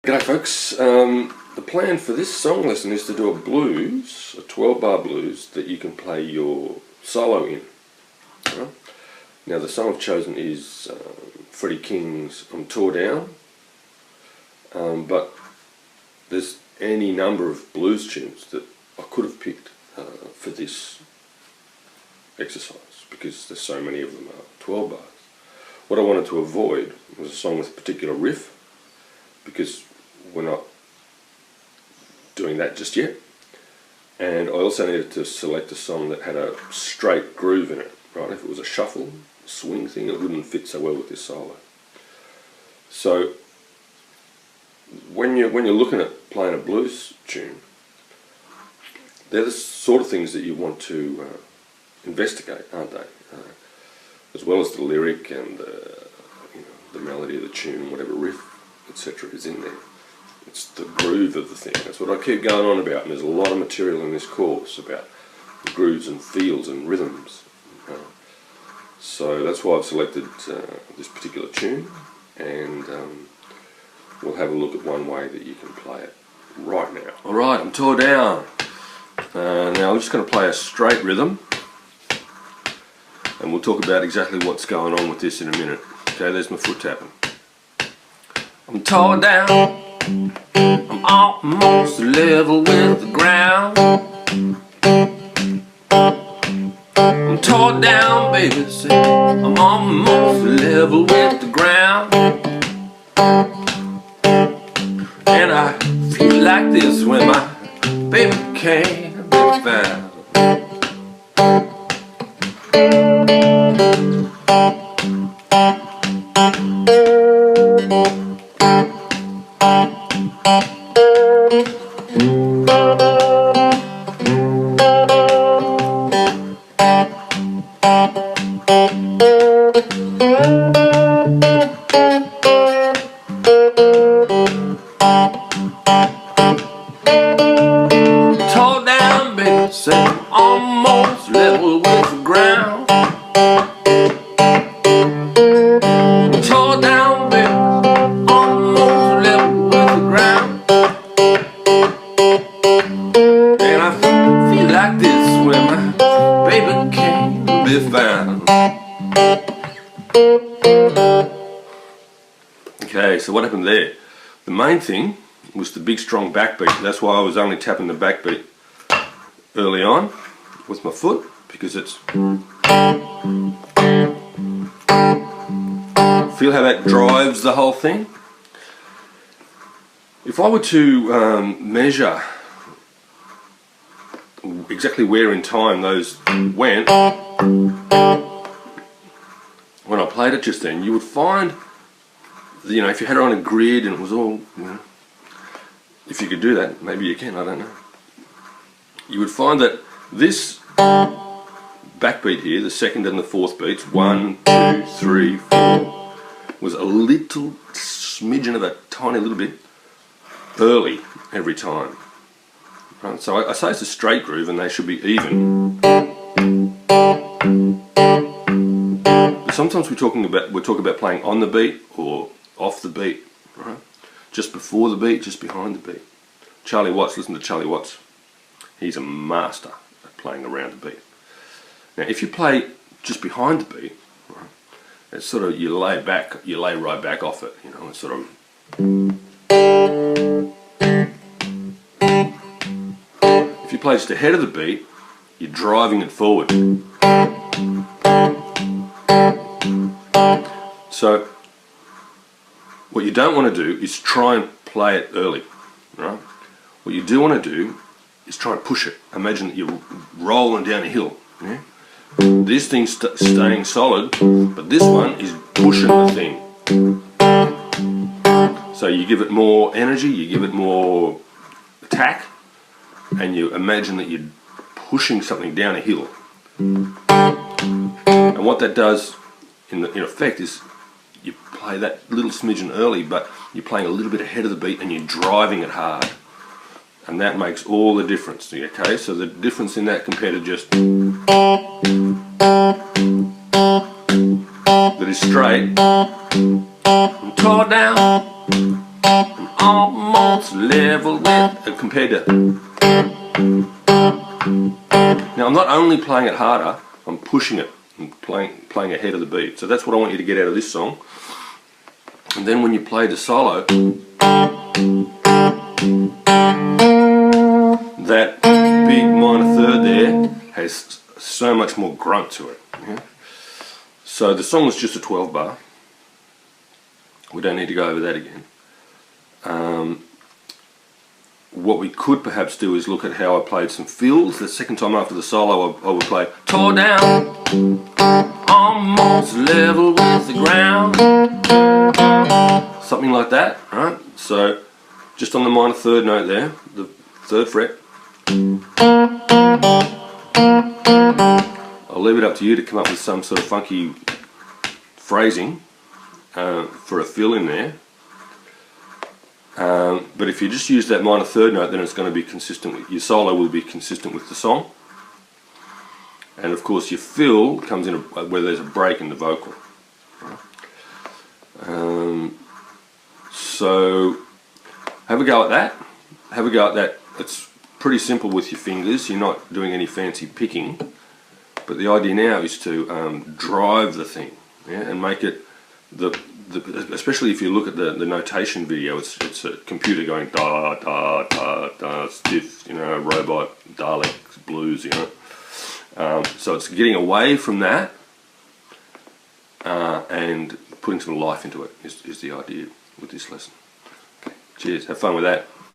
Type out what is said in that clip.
G'day folks, the plan for this song lesson is to do a blues, a 12-bar blues that you can play your solo in. Right? Now the song I've chosen is Freddie King's I'm Tore Down, but there's any number of blues tunes that I could have picked for this exercise because there's so many of them are 12 bars. What I wanted to avoid was a song with a particular riff because we're not doing that just yet, and I also needed to select a song that had a straight groove in it. Right, if it was a shuffle, swing thing, it wouldn't fit so well with this solo. So when you're looking at playing a blues tune, they're the sort of things that you want to investigate, aren't they? As well as the lyric and the melody of the tune, whatever riff, etc. is in there. It's the groove of the thing. That's what I keep going on about, and there's a lot of material in this course about grooves and feels and rhythms. So that's why I've selected this particular tune, and we'll have a look at one way that you can play it right now. Alright, I'm Tore Down. Now I'm just going to play a straight rhythm, and we'll talk about exactly what's going on with this in a minute. Okay, there's my foot tapping. I'm tore down, I'm almost level with the ground. I'm tore down, baby, say, I'm almost level with the ground. And I feel like this when my baby can't be found. Tore down, baby, say I'm almost level with the ground. Tore down, baby, almost level with the ground. And I feel like this when my baby can't be found. Okay, so what happened there? The main thing was the big strong backbeat. That's why I was only tapping the backbeat early on with my foot, because it's... Feel how that drives the whole thing? If I were to measure exactly where in time those went when I played it just then, you would find, you know, if you had it on a grid and it was all, you know, if you could do that, maybe you can, I don't know. You would find that this backbeat here, the second and the fourth beats, 1, 2, 3, 4, was a little smidgen of a tiny little bit early every time. Right, so I say it's a straight groove and they should be even. But sometimes we're talking about playing on the beat or off the beat, right? Just before the beat, just behind the beat. Charlie Watts, listen to Charlie Watts. He's a master at playing around the beat. Now if you play just behind the beat, right, it's sort of, you lay right back off it, you know, it's sort of... If you play just ahead of the beat, you're driving it forward. So what you don't want to do is try and play it early, right? What you do want to do is try and push it. Imagine that you're rolling down a hill. Yeah? This thing's staying solid, but this one is pushing the thing. So you give it more energy, you give it more attack, and you imagine that you're pushing something down a hill. And what that does, in effect, is you play that little smidgen early, but you're playing a little bit ahead of the beat and you're driving it hard. And that makes all the difference, okay? So the difference in that compared to just that is straight, I'm tore down, I'm almost level with, compared to. Now I'm not only playing it harder, I'm pushing it and playing ahead of the beat. So that's what I want you to get out of this song. And then when you play the solo, that big minor third there has so much more grunt to it. Yeah? So the song is just a 12 bar. We don't need to go over that again. What we could perhaps do is look at how I played some fills. The second time after the solo I would play tore down, almost level with the ground. Something like that, right? So just on the minor third note there, the third fret. I'll leave it up to you to come up with some sort of funky phrasing for a fill in there. But if you just use that minor third note, then it's going to be consistent with your solo, will be consistent with the song. And of course your fill comes in where there's a break in the vocal. So have a go at that. Have a go at that. It's pretty simple with your fingers. You're not doing any fancy picking. But the idea now is to drive the thing, yeah, and make it especially if you look at the notation video, it's a computer going da da da da, stiff, you know, robot, Daleks, blues, you know. So it's getting away from that and putting some life into it is the idea with this lesson. Okay. Cheers, have fun with that.